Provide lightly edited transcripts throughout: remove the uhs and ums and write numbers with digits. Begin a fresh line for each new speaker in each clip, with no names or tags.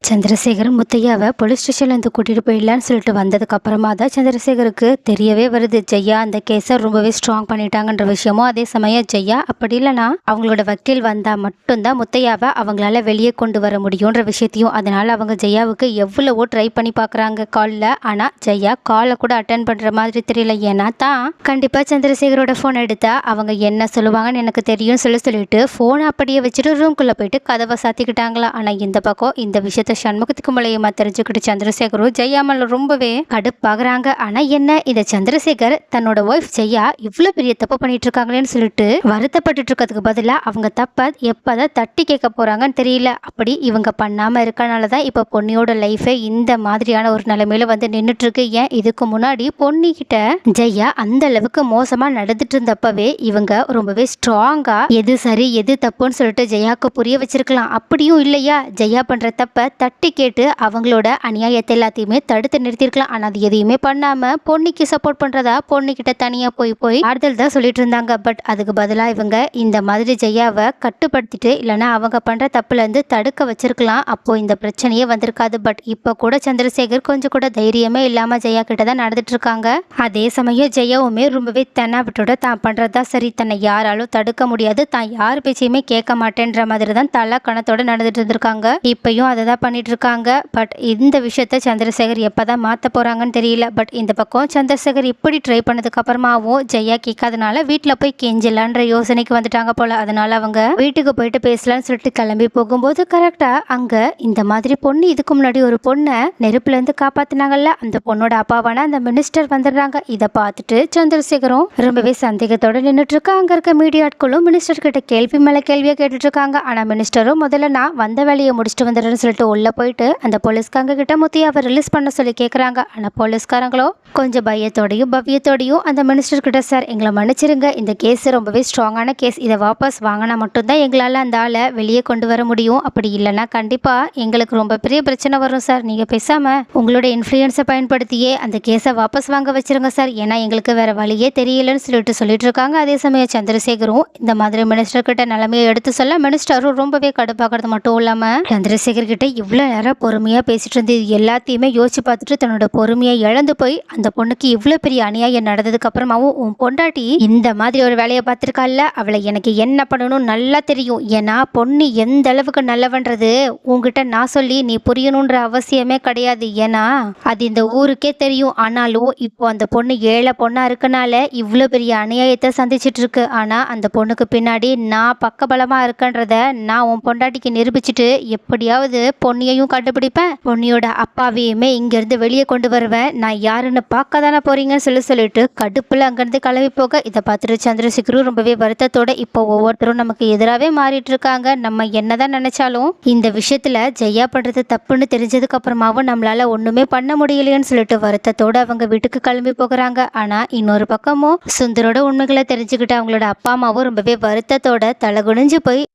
Chandrasekhar முத்தையாவை police ஸ்டேஷன்லேருந்து கூட்டிகிட்டு போயிடலான்னு சொல்லிட்டு வந்ததுக்கு அப்புறமா தான் சந்திரசேகருக்கு தெரியவே வருது ஜெயா அந்த கேஸை ரொம்பவே ஸ்ட்ராங் பண்ணிட்டாங்கன்ற விஷயமும். அதே சமயம் ஜெயா அப்படி இல்லைனா அவங்களோட வக்கீல் வந்தால் மட்டும்தான் முத்தையாவை அவங்களால வெளியே கொண்டு வர முடியுன்ற விஷயத்தையும். அதனால் அவங்க ஜெயாவுக்கு எவ்வளவோ ட்ரை பண்ணி பார்க்குறாங்க காலில். ஆனால் ஜெயா காலை கூட அட்டன் பண்ணுற மாதிரி தெரியல. ஏன்னா தான் கண்டிப்பாக சந்திரசேகரோட ஃபோன் எடுத்தா அவங்க என்ன சொல்லுவாங்கன்னு எனக்கு தெரியும்னு சொல்லிட்டு ஃபோனை அப்படியே வச்சுட்டு ரூம்குள்ளே போயிட்டு கதவை சாத்திக்கிட்டாங்களா. ஆனால் இந்த பக்கம் இந்த விஷயத்த சண்முகத்துக்கு மூலியமா தெரிஞ்சுக்கிட்டு சந்திரசேகரும் ஜெயா மேல ரொம்பவே கடுப்பாகிறாங்க. ஆனா என்ன இந்த சந்திரசேகர் தன்னோட ஒய்ஃப் ஜெயா இவ்வளவு பெரிய தப்பு பண்ணிட்டு இருக்காங்களேன்னு சொல்லிட்டு வருத்தப்பட்டு இருக்கிறதுக்கு பதிலா அவங்க தப்ப எப்பதான் தட்டி கேட்க போறாங்கன்னு தெரியல. அப்படி இவங்க பண்ணாம இருக்கனாலதான் இப்ப பொன்னியோட லைஃபே இந்த மாதிரியான ஒரு நிலைமையில வந்து நின்றுட்டு இருக்கு. ஏன் இதுக்கு முன்னாடி பொன்னி கிட்ட ஜெயா அந்த அளவுக்கு மோசமா நடந்துட்டு இருந்தப்பவே இவங்க ரொம்பவே ஸ்ட்ராங்கா எது சரி எது தப்புன்னு சொல்லிட்டு ஜெயாக்கு புரிய வச்சிருக்கலாம். அப்படியும் இல்லையா ஜெயா பண்ற தப்ப தட்டி கேட்டு அவங்களோட அநியாயத்தை எல்லாத்தையுமே தடுத்து நிறுத்திருக்கலாம். ஆனா அது எதையுமே பண்ணாம பொன்னிக்கு சப்போர்ட் பண்றதா பொன்னிக்கிட்ட தனியா போய் ஆறுதல் தான் சொல்லிட்டு இருந்தாங்க. பட் அதுக்கு பதிலா இவங்க இந்த மாதிரி ஜெயாவை கட்டுப்படுத்திட்டு இல்லைன்னா அவங்க பண்ற தப்புல இருந்து தடுக்க வச்சிருக்கலாம். அப்போ இந்த பிரச்சனையே வந்திருக்காது. பட் இப்ப கூட சந்திரசேகர் கொஞ்சம் கூட தைரியமே இல்லாம ஜெயா கிட்ட தான் நடந்துட்டு இருக்காங்க. அதே சமயம் ஜெயாவுமே ரொம்பவே தென்னாவிட்டோட தான் பண்றதா சரி, தன்னை யாராலும் தடுக்க முடியாது, தான் யார் பேச்சையுமே கேட்க மாட்டேன்ற மாதிரி தான் தலை கணத்தோட நடந்துட்டு இருந்திருக்காங்க. இப்பயும் அதை தான் பண்ணிட்டு இருக்காங்க. பட் இந்த விஷயத்த சந்திரசேகர் எப்பதான் மாத்த போறாங்கன்னு தெரியல. பட் இந்த பக்கம் சந்திரசேகர் இப்படி ட்ரை பண்ணதுக்கு அப்புறமாவும் ஜெயா கேட்காதனால வீட்டுல போய் கெஞ்சலான்ற யோசனைக்கு வந்துட்டாங்க போல. அதனால அவங்க வீட்டுக்கு போயிட்டு பேசலாம்னு சொல்லிட்டு கிளம்பி போகும்போது கரெக்டா அங்க இந்த மாதிரி பொண்ணு இதுக்கு முன்னாடி ஒரு பொண்ணை நெருப்புல இருந்து காப்பாத்தினாங்கல்ல, அந்த பொண்ணோட அப்பாவான அந்த மினிஸ்டர் வந்துடுறாங்க. இதை பார்த்துட்டு சந்திரசேகரும் ரொம்பவே சந்தேகத்தோட நின்றுட்டு இருக்கா. அங்க இருக்க மீடியா ஆட்களும் மினிஸ்டர் கிட்ட கேள்வி மேல கேள்வியா கேட்டுட்டு இருக்காங்க. ஆனா மினிஸ்டரும் முதல்ல நான் வந்த வேலையை முடிச்சுட்டு வந்துடுறேன்னு சொல்லிட்டு உள்ள போயிட்டு அந்த போலீஸ்காரங்க கிட்ட முத்தையாவை ரிலீஸ் பண்ண சொல்லி கேட்குறாங்க. ஆனால் போலீஸ்காரங்களோ கொஞ்சம் பயத்தோடையும் பவ்யத்தோடையும் அந்த மினிஸ்டர் கிட்ட சார் எங்களை மன்னிச்சிருங்க, இந்த கேஸ் ரொம்பவே ஸ்ட்ராங்கான கேஸ், இதை வாபஸ் வாங்கினா மட்டும்தான் எங்களால் அந்த ஆளை வெளியே கொண்டு வர முடியும், அப்படி இல்லைன்னா கண்டிப்பாக எங்களுக்கு ரொம்ப பெரிய பிரச்சனை வரும் சார், நீங்கள் பேசாமல் உங்களோட இன்ஃப்ளூயன்ஸை பயன்படுத்தியே அந்த கேஸை வாபஸ் வாங்க வச்சிருங்க சார், ஏன்னா எங்களுக்கு வேற வழியே தெரியலன்னு சொல்லிட்டு இருக்காங்க. அதே சமயம் சந்திரசேகரும் இந்த மாதிரி மினிஸ்டர் கிட்ட நிலைமையை எடுத்து சொல்ல மினிஸ்டரும் ரொம்பவே கடுப்பாகிறது மட்டும் இல்லாமல் சந்திரசேகர் கிட்ட இவ்வளோ நேரம் பொறுமையாக பேசிட்டு இருந்து எல்லாத்தையுமே யோசிச்சு பார்த்துட்டு தன்னோட பொறுமையை இழந்து போய் அந்த பொண்ணுக்கு இவ்வளோ பெரிய அநியாயம் நடந்ததுக்கு அப்புறமாவும் உன் பொண்டாட்டி இந்த மாதிரி ஒரு வேலையை பார்த்துருக்கால, அவளை எனக்கு என்ன பண்ணணும் நல்லா தெரியும், ஏன்னா பொண்ணு எந்த அளவுக்கு நல்லவன்றது உங்ககிட்ட நான் சொல்லி நீ புரியணுன்ற அவசியமே கிடையாது, ஏன்னா அது இந்த ஊருக்கே தெரியும். ஆனாலும் இப்போ அந்த பொண்ணு ஏழை பொண்ணா இருக்கனால இவ்வளோ பெரிய அநியாயத்தை சந்திச்சிட்டு இருக்கு. ஆனா அந்த பொண்ணுக்கு பின்னாடி நான் பக்கபலமா இருக்கன்றத நான் உன் பொண்டாட்டிக்கு நிரூபிச்சுட்டு எப்படியாவது பொண்ணியையும் கண்டுபிடிப்பேன், பொன்னியோட அப்பாவையுமே இங்கிருந்து வெளியே கொண்டு வருவேன், நான் யாருன்னு பார்க்க தானே போறீங்கன்னு சொல்லிட்டு கடுப்புல அங்கிருந்து கிளம்பி போக இதை பார்த்துட்டு சந்திரசேகரும் ரொம்பவே வருத்தத்தோட இப்போ ஒவ்வொருத்தரும் நமக்கு எதிராகவே மாறிட்டு இருக்காங்க, நம்ம என்னதான் நினைச்சாலும் இந்த விஷயத்துல ஜெயா பண்றது தப்புன்னு தெரிஞ்சதுக்கு அப்புறமாவும் நம்மளால ஒண்ணுமே பண்ண முடியலையேன்னு சொல்லிட்டு வருத்தத்தோட அவங்க வீட்டுக்கு கிளம்பி போகிறாங்க. ஆனா இன்னொரு பக்கமும் சுந்தரோட உண்மைகளை தெரிஞ்சுக்கிட்டு அவங்களோட அப்பா அம்மாவும் ரொம்பவே வருத்தத்தோட தலகுனிஞ்சு போய்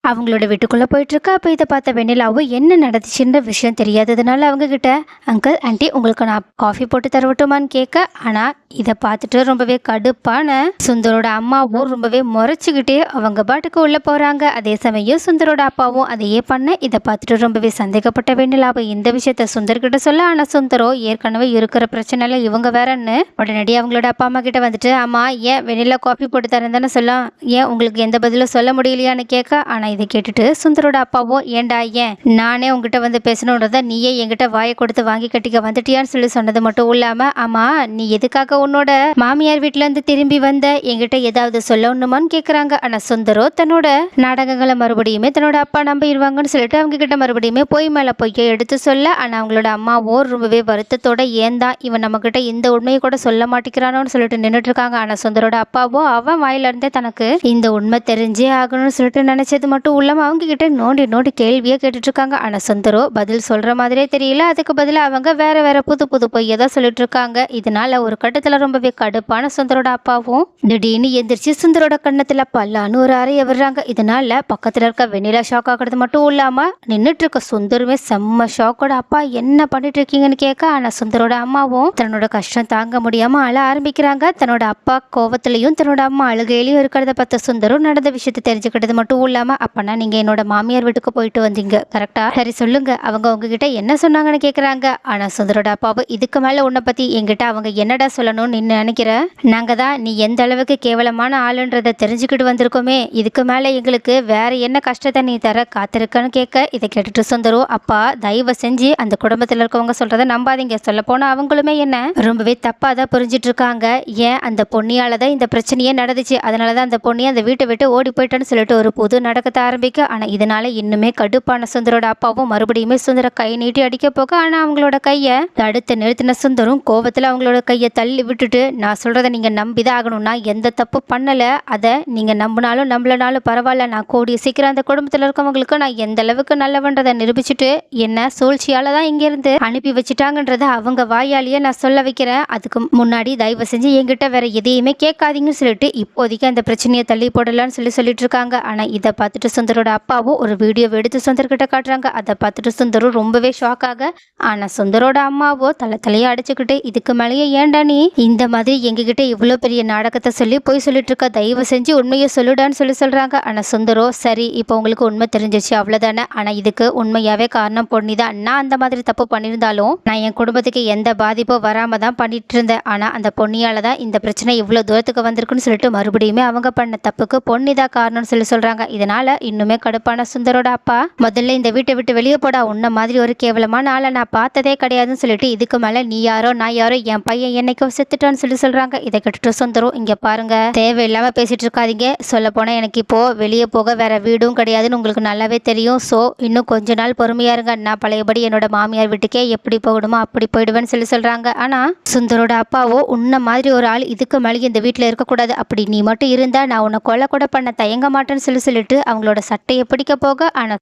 அவங்களோட வீட்டுக்குள்ளே போயிட்டுருக்கா. அப்போ இதை பார்த்த வெண்ணிலாவும் என்ன நடந்துச்சுன்ற விஷயம் தெரியாததுனால அவங்க கிட்ட அங்கிள் ஆண்டி உங்களுக்கு நான் காஃபி போட்டு தரவட்டுமான்னு கேட்க, ஆனால் இதை பார்த்துட்டு ரொம்பவே கடுப்பான சுந்தரோட அம்மாவும் ரொம்பவே முறைச்சிக்கிட்டே அவங்க பாட்டுக்கு உள்ளே போகிறாங்க. அதே சமயம் சுந்தரோட அப்பாவும் அதையே பண்ண இதை பார்த்துட்டு ரொம்பவே சந்தேகப்பட்ட வெண்ணிலாவை இந்த விஷயத்த சுந்தர்கிட்ட சொல்ல, ஆனால் சுந்தரோ ஏற்கனவே இருக்கிற பிரச்சனைல இவங்க வேறன்னு உடனடியாக அவங்களோட அப்பா அம்மா கிட்ட வந்துட்டு அம்மா ஏன் வெண்ணிலா காஃபி போட்டு தரேன் தானே சொல்ல, ஏன் உங்களுக்கு எந்த பதிலும் சொல்ல முடியலையான்னு கேட்க, ஆனால் இதை கேட்டுட்டு சுந்தரோட அப்பாவும் ஏண்டா ஏன் நானே உங்ககிட்ட வந்து பேசணுன்றத நீயே என்கிட்ட வாயை கொடுத்து வாங்கி கட்டிக்க வந்துட்டியான்னு சொல்லி சொன்னது மட்டும் இல்லாம, ஆமா நீ எதுக்காக உன்னோட மாமியார் வீட்டுல இருந்து திரும்பி வந்த, என்கிட்ட ஏதாவது சொல்லணுமான்னு கேக்குறாங்க. ஆனா சுந்தரோ தன்னோட நாடகங்களை மறுபடியுமே தன்னோட அப்பா நம்பிடுவாங்கன்னு சொல்லிட்டு அவங்க கிட்ட மறுபடியுமே பொய் மேல பொய்யை எடுத்து சொல்ல, ஆனா அவங்களோட அம்மாவோ ரொம்பவே வருத்தத்தோட ஏன் தான் இவன் நம்ம கிட்ட இந்த உண்மையை கூட சொல்ல மாட்டேங்கிறானோன்னு சொல்லிட்டு நின்றுட்டு இருக்காங்க. ஆனா சுந்தரோட அப்பாவோ அவன் வாயில இருந்தே தனக்கு இந்த உண்மை தெரிஞ்சே ஆகணும்னு சொல்லிட்டு நினைச்சது மட்டும் உள்ளாம அவங்க கிட்ட நோண்டி கேள்வியா கேட்டுட்டு இருக்காங்க. ஆனா சுந்தரோ பதில் சொல்ற மாதிரியே தெரியல. அதுக்கு பதிலா அவங்க வேற புது பொய்யை தான் சொல்லிட்டு இருக்காங்க. இதனால ஒரு கட்டத்துல ரொம்பவே கடுப்பான சுந்தரோட அப்பாவும் திடீர்னு எந்திரிச்சு சுந்தரோட கண்ணத்துல பல்லான்னு ஒரு அறைய விடுறாங்க. இதனால பக்கத்துல இருக்க வெண்ணிலா ஷாக் ஆகுறது மட்டும் இல்லாம நின்றுட்டு இருக்க சுந்தருமே செம்ம ஷாக்கோட அப்பா என்ன பண்ணிட்டு இருக்கீங்கன்னு கேட்க, ஆனா சுந்தரோட அம்மாவும் தன்னோட கஷ்டம் தாங்க முடியாம அழ ஆரம்பிக்கிறாங்க. தன்னோட அப்பா கோவத்திலையும் தன்னோட அம்மா அழுகையிலையும் இருக்கிறத பார்த்த சுந்தரும் நடந்த விஷயத்தை தெரிஞ்சுக்கிட்டது மட்டும் இல்லாம அப்பனா நீங்க என்னோட மாமியார் வீட்டுக்கு போயிட்டு வந்தீங்க கரெக்டா? சரி சொல்லுங்க, அவங்க உங்ககிட்ட என்ன சொன்னாங்கன்னு கேக்குறாங்க. ஆனா சுந்தரோட அப்பாவும் இதுக்கு மேல உன்னை பத்தி என்கிட்ட அவங்க என்னடா சொல்லணும்னு நீ நினைக்கிற? நாங்க தான் நீ எந்த அளவுக்கு கேவலமான ஆளுன்றதை தெரிஞ்சுக்கிட்டு வந்திருக்கோமே, இதுக்கு மேல எங்களுக்கு வேற என்ன கஷ்டத்தை நீ தர காத்திருக்கன்னு கேட்க, இதை கேட்டுட்டு சுந்தரு, அப்பா தயவு செஞ்சு அந்த குடும்பத்துல இருக்கவங்க சொல்றதை நம்பாதீங்க. சொல்ல போனா அவங்களுமே என்ன ரொம்பவே தப்பா தான் புரிஞ்சிட்டு இருக்காங்க. ஏன் அந்த பொண்ணியால தான் இந்த பிரச்சனையே நடந்துச்சு, அதனாலதான் அந்த பொண்ணியை அந்த வீட்டை விட்டு ஓடி போயிட்டான்னு சொல்லிட்டு ஒரு புது நடக்கத்தை ஆரம்பிக்க. ஆனா இதனால இன்னுமே கடுப்பான சுந்தரோட அப்பாவும் மறுபடியுமே சுந்தர கை நீட்டி அடிக்க போக, ஆனா அவங்களோட கையை தடுத்து நிறுத்தின சுந்தரும் கோவத்துல அவங்களோட கையை தள்ளி விட்டுட்டு, நான் சொல்றதை நீங்க நம்பிதான் ஆகணும்னா எந்த தப்பு பண்ணல, அதை நீங்க நம்பினாலும் நம்பலனாலும் பரவாயில்ல, நான் கூடிய சீக்கிரம் அந்த குடும்பத்துல இருக்கவங்களுக்கு நான் எந்த அளவுக்கு நல்லவன்றதை நிரூபிச்சுட்டு என்ன சூழ்ச்சியால தான் இங்க இருந்து அனுப்பி வச்சுட்டாங்கன்றத அவங்க வாயாலேயே நான் சொல்ல வைக்கிறேன். அதுக்கு முன்னாடி தயவு செஞ்சு என்கிட்ட வேற எதையுமே கேட்காதீங்கன்னு சொல்லிட்டு இப்போதைக்கு அந்த பிரச்சனையை தள்ளி போடலான்னு சொல்லிட்டு இருக்காங்க. ஆனா இதை பார்த்துட்டு சுந்தரோட அப்பாவும் ஒரு வீடியோ எடுத்து சுந்தர்கிட்ட காட்டுறாங்க. அதை பார்த்துட்டு சுந்தரும் ரொம்பவே ஷாக் ஆக, ஆனா சுந்தரோட அம்மாவோ தலையை அடிச்சுக்கிட்டு, இதுக்கு மேலேயே ஏன்டா நீ இந்த மாதிரி எங்ககிட்ட இவ்வளோ பெரிய நாடகத்தை சொல்லி போய் சொல்லிட்டு இருக்க, தயவு செஞ்சு உண்மையை சொல்லுடான்னு சொல்றாங்க. ஆனா சுந்தரோ, சரி இப்போ உங்களுக்கு உண்மை தெரிஞ்சிச்சு அவ்வளவுதானே, ஆனா இதுக்கு உண்மையாவே காரணம் பொண்ணிதான். நான் அந்த மாதிரி தப்பு பண்ணியிருந்தாலும் நான் என் குடும்பத்துக்கு எந்த பாதிப்போ வராம தான் பண்ணிட்டு இருந்தேன். ஆனா அந்த பொண்ணியால தான் இந்த பிரச்சனை இவ்வளவு தூரத்துக்கு வந்திருக்குன்னு சொல்லிட்டு மறுபடியுமே அவங்க பண்ண தப்புக்கு பொண்ணிதான் காரணம்னு சொல்றாங்க. இதனால இன்னுமே கடுப்பான சுந்தரோட அப்பா, முதல்ல இந்த வீட்டை விட்டு வெளியே போடா, உன்ன மாதிரி ஒரு கேவலமான ஆளை நான் பார்த்ததே கிடையாதுன்னு சொல்லிட்டு, இதுக்கு மேல நீ யாரோ நான் யாரோ, என் பையன் என்னைக்கோ செத்துட்டான்னு சொல்றாங்க. இதை கேட்டுட்டு சுந்தரம், இங்க பாருங்க, தேவையில்லாம பேசிட்டு இருக்காதீங்க. சொல்ல போனா எனக்கு இப்போ வெளியே போக வேற வீடும் கிடையாதுன்னு உங்களுக்கு நல்லாவே தெரியும். ஸோ இன்னும் கொஞ்ச நாள் பொறுமையா இருங்க, நான் பழையபடி என்னோட மாமியார் வீட்டுக்கே எப்படி போகணுமோ அப்படி போயிடுவேன்னு சொல்றாங்க. ஆனா சுந்தரோட அப்பாவோ, உன்ன மாதிரி ஒரு ஆள் இதுக்கு மேலே இந்த வீட்டில் இருக்கக்கூடாது, அப்படி நீ மட்டும் இருந்தா நான் உன்னை கொலை கூட பண்ண தயங்க மாட்டேன்னு சொல்லிட்டு அவங்களோட சட்டையை பிடிக்க போக, ஆனா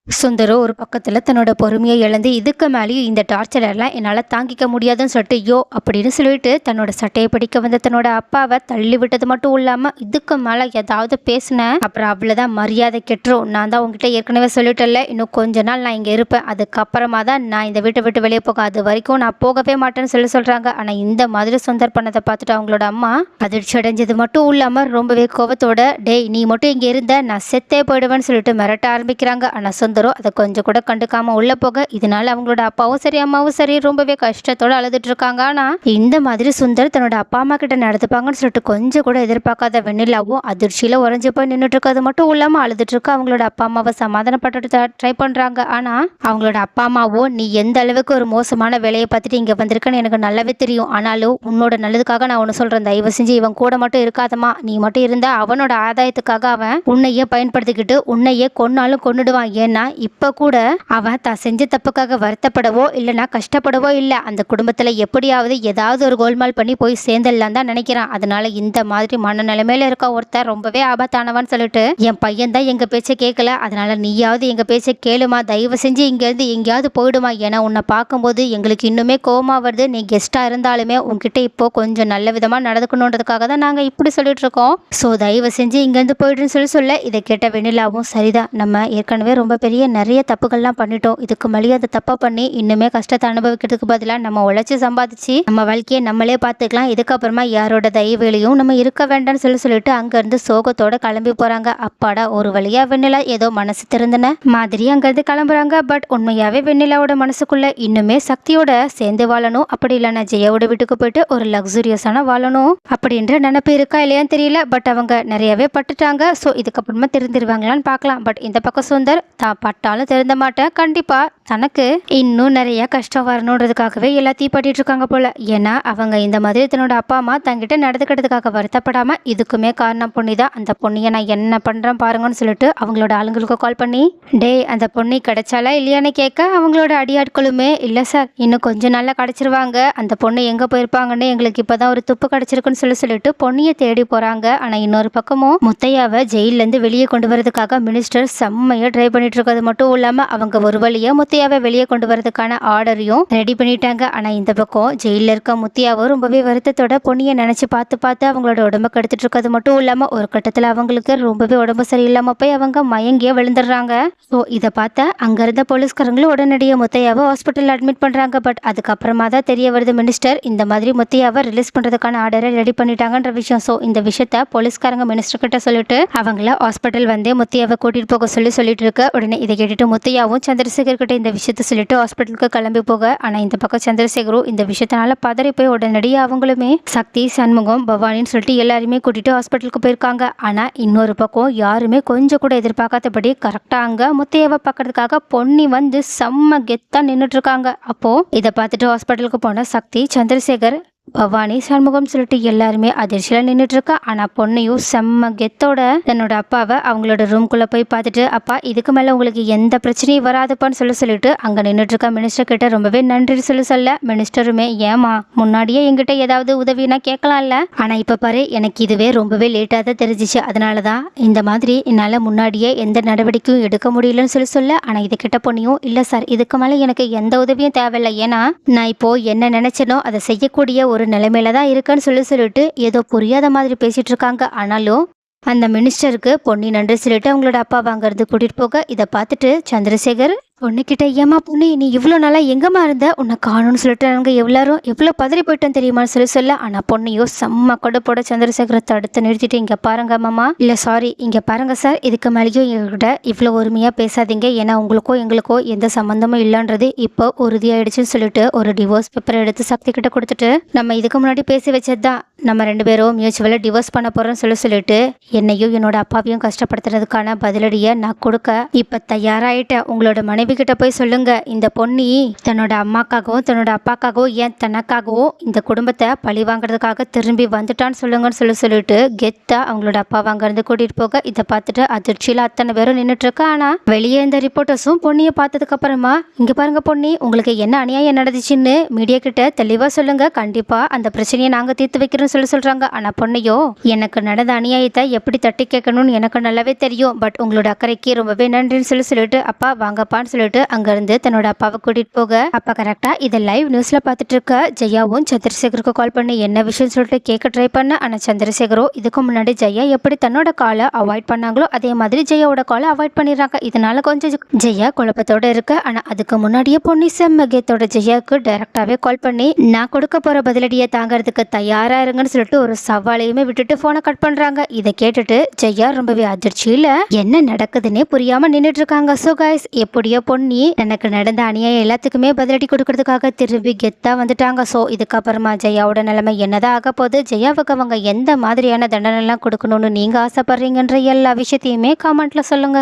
சுந்தரோ ஒரு பக்கத்தில் தன்னோட பொறுமையை இழந்து, இதுக்கு மேலேயும் இந்த டார்ச்சர் எல்லாம் என்னால் தாங்கிக்க முடியாதுன்னு சொல்லிட்டு யோ அப்படின்னு சொல்லிட்டு தன்னோட சட்டையை பிடிக்க வந்த தன்னோட அப்பாவை தள்ளி விட்டது மட்டும் இல்லாமல், இதுக்கு மேலே ஏதாவது பேசினேன் அப்புறம் அவ்வளோதான் மரியாதை கெட்டுரும். நான் தான் உங்ககிட்ட ஏற்கனவே சொல்லிட்டேன்ல, இன்னும் கொஞ்ச நாள் நான் இங்கே இருப்பேன், அதுக்கப்புறமா தான் நான் இந்த வீட்டை விட்டு வெளியே போக, அது வரைக்கும் நான் போகவே மாட்டேன்னு சொல்கிறாங்க. ஆனால் இந்த மாதிரி சுந்தர் பண்ணதை பார்த்துட்டு அவங்களோட அம்மா அதிர்ச்சி அடைஞ்சது மட்டும் இல்லாமல் ரொம்பவே கோபத்தோட, டேய் நீ மட்டும் இங்கே இருந்த நான் செத்தே போயிடுவேன்னு சொல்லிட்டு மிரட்ட ஆரம்பிக்கிறாங்க. ஆனால் அதை கொஞ்சம் கூட கண்டுக்காம உள்ள போக, இதனால அவங்களோட அப்பாவும் சரி அம்மாவும் சரி ரொம்பவே கஷ்டத்தோட அழுதுட்டு இருக்காங்க. ஆனா இந்த மாதிரி சுந்தர் தன்னோட அப்பா அம்மா கிட்ட நடந்துப்பாங்கன்னு சொல்லிட்டு கொஞ்சம் கூட எதிர்பார்க்காத வெண்ணிலாவும் அதிர்ச்சியில உறைஞ்சு போய் நின்றுட்டு இருக்கிறது மட்டும் இல்லாம அழுதுட்டு இருக்க அவங்களோட அப்பா அம்மாவை சமாதானப்பட்டு ட்ரை பண்றாங்க. ஆனா அவங்களோட அப்பா அம்மாவும், நீ எந்த அளவுக்கு ஒரு மோசமான வேலையை பார்த்துட்டு இங்க வந்திருக்கன்னு எனக்கு நல்லாவே தெரியும், ஆனாலும் உன்னோட நல்லதுக்காக நான் ஒன்று சொல்றேன், தயவு செஞ்சு இவன் கூட மட்டும் இருக்காதமா, நீ மட்டும் இருந்தா அவனோட ஆதாயத்துக்காக அவன் உன்னையே பயன்படுத்திக்கிட்டு உன்னையே கொன்னாலும் கொன்னுடுவான். ஏன்னா இப்ப கூட அவன் தான் செஞ்ச தப்புக்காக வருத்தப்படவோ இல்லைன்னா கஷ்டப்படவோ இல்லை, அந்த குடும்பத்துல எப்படியாவது ஏதாவது ஒரு கோல்மால் பண்ணி போய் சேர்ந்துடலாம் தான் நினைக்கிறான். அதனால இந்த மாதிரி மனநிலைமையில இருக்க ஒருத்தர் ரொம்பவே ஆபத்தானவான்னு சொல்லிட்டு, என் பையன் தான் எங்க பேச்சை கேட்கல, அதனால நீயாவது எங்க பேச்சை கேளுமா, தயவு செஞ்சு இங்க இருந்து எங்கேயாவது போயிடுமா, ஏன்னா உன்னை பார்க்கும்போது எங்களுக்கு இன்னுமே கோவமா வருது, நீ கெஸ்டா இருந்தாலுமே உன்கிட்ட இப்போ கொஞ்சம் நல்ல விதமா நடந்துக்கணுன்றதுக்காக தான் நாங்க இப்படி சொல்லிட்டு இருக்கோம், ஸோ தயவு செஞ்சு இங்க இருந்து போயிடுன்னு சொல்ல இதை கேட்ட வெண்ணிலாவும், சரிதான், நம்ம ஏற்கனவே ரொம்ப பெரிய நிறைய தப்புகள்லாம் பண்ணிட்டோம், இதுக்கு மேலே அந்த தப்பை பண்ணி இன்னுமே கஷ்டத்தை அனுபவிக்கிறதுக்கு பதிலாக நம்ம உழைச்சி சம்பாதிச்சு நம்ம வாழ்க்கையை நம்மளே பார்த்துக்கலாம், இதுக்கப்புறமா யாரோட தயவுலையும் நம்ம இருக்க வேண்டாம்னு சொல்லிட்டு அங்கேருந்து சோகத்தோட கிளம்பி போறாங்க. அப்பாடா, ஒரு வழியா வெண்ணிலா ஏதோ மனசு திறந்தன மாதிரி அங்கேருந்து கிளம்புறாங்க. பட் உண்மையாவே வெண்ணிலாவோட மனசுக்குள்ள இன்னுமே சக்தியோட சேர்ந்து வாழணும், அப்படி இல்லைன்னா ஜெயாவோட வீட்டுக்கு போயிட்டு ஒரு லக்ஸூரியஸான வாழணும் அப்படின்ற நினைப்பு இருக்கா இல்லையான்னு தெரியல. பட் அவங்க நிறையவே பட்டுட்டாங்க. ஸோ இதுக்கப்புறமா திருந்திருவாங்களான்னு பார்க்கலாம். பட் இந்த பக்கம் சுந்தர் தான் பட்டாலும் திருந்த மாட்டேன், கண்டிப்பா தனக்கு இன்னும் நிறைய கஷ்டம் வரணுன்றதுக்காகவே எல்லாத்தையும் பட்டிட்டு இருக்காங்க போல. ஏன்னா அவங்க இந்த மாதிரி தன்னோட அப்பா அம்மா தங்கிட்ட நடந்துக்கிட்டதுக்காக வருத்தப்படாம இதுக்குமே காரணம் பொண்ணிதான். அந்த பொண்ணியை நான் என்ன பண்றேன் பாருங்கன்னு சொல்லிட்டு அவங்களோட ஆளுங்களுக்கு கால் பண்ணி, டே அந்த பொண்ணி கிடைச்சாலா இல்லையான்னு கேட்க, அவங்களோட அடியாட்களுமே இல்லை சார் இன்னும் கொஞ்சம் நாள்ல கிடைச்சிருவாங்க, அந்த பொண்ணு எங்க போயிருப்பாங்கன்னு எங்களுக்கு இப்பதான் ஒரு துப்பு கிடைச்சிருக்குன்னு சொல்லிட்டு பொண்ணியை தேடி போறாங்க. ஆனா இன்னொரு பக்கமும் முத்தையாவை ஜெயில இருந்து வெளியே கொண்டு வரதுக்காக மினிஸ்டர் செம்மையா ட்ரை பண்ணிட்டு இருக்கிறத இருக்கிறது மட்டும் இல்லாம அவங்க ஒரு வழியா முத்தையாவை வெளியே கொண்டு வரதுக்கான ஆர்டரையும் ரெடி பண்ணிட்டாங்க. ஆனா இந்த பக்கம் ஜெயில இருக்க முத்தையாவும் ரொம்பவே வருத்தத்தோட பொன்னியை நினைச்சு பார்த்து பார்த்து அவங்களோட உடம்ப கெடுத்துட்டு இருக்கிறது மட்டும் இல்லாம ஒரு கட்டத்துல அவங்களுக்கு ரொம்பவே உடம்பு சரியில்லாம போய் அவங்க மயங்கிய விழுந்துடுறாங்க. ஸோ இதை பார்த்த அங்க இருந்த போலீஸ்காரங்களும் உடனடியாக முத்தையாவை ஹாஸ்பிட்டல் அட்மிட் பண்றாங்க. பட் அதுக்கப்புறமா தான் தெரிய வருது மினிஸ்டர் இந்த மாதிரி முத்தையாவை ரிலீஸ் பண்றதுக்கான ஆர்டரை ரெடி பண்ணிட்டாங்கன்ற விஷயம். ஸோ இந்த விஷயத்த போலீஸ்காரங்க மினிஸ்டர் கிட்ட சொல்லிட்டு அவங்கள ஹாஸ்பிட்டல் வந்து முத்தையாவை கூட்டிட்டு போக சொல்லிட்டு இருக்க. உடனே இதை கேட்டுட்டு முத்தையாவும் சந்திரசேகர் கிட்ட இந்த விஷயத்த சொல்லிட்டு ஹாஸ்பிட்டலுக்கு கிளம்பி போக. ஆனா இந்த பக்கம் சந்திரசேகரும் இந்த விஷயத்தினால பதறி போய் உடனடியாக அவங்களுமே சக்தி, சண்முகம், பவானின்னு சொல்லிட்டு எல்லாருமே கூட்டிட்டு ஹாஸ்பிட்டலுக்கு போயிருக்காங்க. ஆனா இன்னொரு பக்கம் யாருமே கொஞ்சம் கூட எதிர்பார்க்காதபடி கரெக்டா அங்க முத்தையாவை பார்க்கறதுக்காக பொன்னி வந்து செம்ம கெத்தா நின்றுட்டு இருக்காங்க. அப்போ இதை பார்த்துட்டு ஹாஸ்பிட்டலுக்கு போன சக்தி, சந்திரசேகர், பவானி, சண்முகம் சொல்லிட்டு எல்லாருமே அதிர்ச்சியில நின்றுட்டு இருக்கா. ஆனா பொண்ணையும் செம்ம கெத்தோட தன்னோட அப்பாவை அவங்களோட ரூம்குள்ள போய் பார்த்துட்டு, அப்பா இதுக்கு மேல உங்களுக்கு எந்த பிரச்சனையும் வராதுப்பான்னு சொல்லிட்டு அங்க நின்றுட்டு இருக்கா மினிஸ்டர் கிட்ட ரொம்பவே நன்றி சொல்ல மினிஸ்டருமே, ஏமா முன்னாடியே என்கிட்ட ஏதாவது உதவினா கேட்கலாம்ல, ஆனா இப்ப பாரு எனக்கு இதுவே ரொம்பவே லேட்டா தான் தெரிஞ்சிச்சு, அதனாலதான் இந்த மாதிரி என்னால முன்னாடியே எந்த நடவடிக்கையும் எடுக்க முடியலன்னு சொல்ல. ஆனா இது கிட்ட பொண்ணியும், இல்ல சார் இதுக்கு மேல எனக்கு எந்த உதவியும் தேவையில்லை, ஏன்னா நான் இப்போ என்ன நினைச்சனோ அதை செய்யக்கூடிய ஒரு நிலைமையில தான் இருக்குன்னு சொல்லிட்டு ஏதோ புரியாத மாதிரி பேசிட்டு இருக்காங்க. ஆனாலும் அந்த மினிஸ்டருக்கு பொன்னி நன்றி சொல்லிட்டு அவங்களோட அப்பா வாங்கறது கூட்டிட்டு போக. இதை பார்த்துட்டு சந்திரசேகர் பொண்ணுக்கிட்ட, ஏமா பொண்ணு நீ இவ்வளோ நாளா எங்கம்மா இருந்த, உன்னை காணும்னு சொல்லிட்டு நாங்க எல்லாரும் எவ்வளோ பதறி போயிட்டோம் தெரியுமான்னு சொல்ல. ஆனா பொண்ணையோ செம்ம கொடுப்போட சந்திரசேகரை தடுத்து நிறுத்திட்டு, இங்க பாருங்க மாமா, இல்ல சாரி இங்க பாருங்க சார், இதுக்கு மேலேயும் எங்ககிட்ட இவ்வளோ உரிமையா பேசாதீங்க, ஏன்னா உங்களுக்கோ எங்களுக்கோ எந்த சம்பந்தமும் இல்லைன்றது இப்போ உறுதியாயிடுச்சுன்னு சொல்லிட்டு ஒரு டிவோர்ஸ் பேப்பரை எடுத்து சக்தி கிட்ட கொடுத்துட்டு, நம்ம இதுக்கு முன்னாடி பேசி வச்சதுதான், நம்ம 2 பேரும் மியூச்சுவலாக டிவோர்ஸ் பண்ண போறோம்னு சொல்லிட்டு என்னையும் என்னோட அப்பாவையும் கஷ்டப்படுத்துறதுக்கான பதிலடியை நான் கொடுக்க இப்போ தயாராயிட்டேன். உங்களோட மனைவி கிட்ட போய் சொல்லுங்க, இந்த பொன்னி தன்னோட அம்மாக்காகவும் தன்னோட அப்பாக்காகவும் ஏன் தனக்காகவும் இந்த குடும்பத்தை பழி வாங்குறதுக்காக திரும்பி வந்துட்டான்னு சொல்லுங்கன்னு சொல்லிட்டு கெத்தா அவங்களோட அப்பா வாங்கறது கூட்டிட்டு போக. இதை பார்த்துட்டு அதிர்ச்சியில அத்தனை பேரும் நின்றுட்டு இருக்கா. ஆனா வெளியே இந்த ரிப்போர்ட்டர்ஸும் பொன்னியை பார்த்ததுக்கு அப்புறமா, இங்க பாருங்க பொன்னி, உங்களுக்கு என்ன அநியாயம் நடந்துச்சுன்னு மீடியா கிட்ட தெளிவா சொல்லுங்க, கண்டிப்பா அந்த பிரச்சனையை நாங்க தீர்த்து வைக்கிறோம் சொல்றாங்க. ஆனா பொண்ணையோ, எனக்கு நடந்த அநியாயத்தை எப்படி தட்டி கேட்கணும்னு எனக்கு நல்லாவே தெரியும், பட் உங்களோட அக்கறைக்கு ரொம்பவே நன்றின்னு சொல்லிட்டு அப்பா வாங்கப்பான்னு சொல்லிட்டு அங்க இருந்து தன்னோட அப்பாவை கூட்டிட்டு போக. அப்பா கரெக்டா இதை லைவ் நியூஸ்ல பார்த்துட்டு இருக்க ஜெயாவும் சந்திரசேகருக்கு கால் பண்ணி என்ன விஷயம் சொல்லிட்டு கேட்க ட்ரை பண்ண. ஆனா சந்திரசேகரோ இதுக்கு முன்னாடி ஜெயா எப்படி தன்னோட காலை அவாய்ட் பண்ணாங்களோ அதே மாதிரி ஜெயாவோட காலை அவாய்ட் பண்ணிடுறாங்க. இதனால கொஞ்சம் ஜெயா குழப்பத்தோட இருக்க. ஆனா அதுக்கு முன்னாடியே பொன்னி செம்மகத்தோட ஜெயாவுக்கு டைரக்டாவே கால் பண்ணி, நான் கொடுக்க போற பதிலடியை தாங்கிறதுக்கு தயாரா இருங்கன்னு சொல்லிட்டு ஒரு சவாலையுமே விட்டுட்டு போனை கட் பண்றாங்க. இதை கேட்டுட்டு ஜெயா ரொம்பவே அதிர்ச்சியில என்ன நடக்குதுன்னே புரியாம நின்றுட்டு இருக்காங்க. சோ கைஸ், எப்படியோ பொன்னி எனக்கு நடந்த அநியாயம் எல்லாத்துக்குமே பதிலடி கொடுக்கறதுக்காக திரும்பி கெத்தா வந்துட்டாங்க. ஸோ இதுக்கப்புறமா ஜெயாவோட நிலைமை என்னதான் ஆக போகுது, ஜெயாவுக்கு அவங்க எந்த மாதிரியான தண்டனை எல்லாம் கொடுக்கணும்னு நீங்க ஆசைப்படுறீங்கன்ற எல்லா விஷயத்தையுமே காமெண்ட்ல சொல்லுங்க.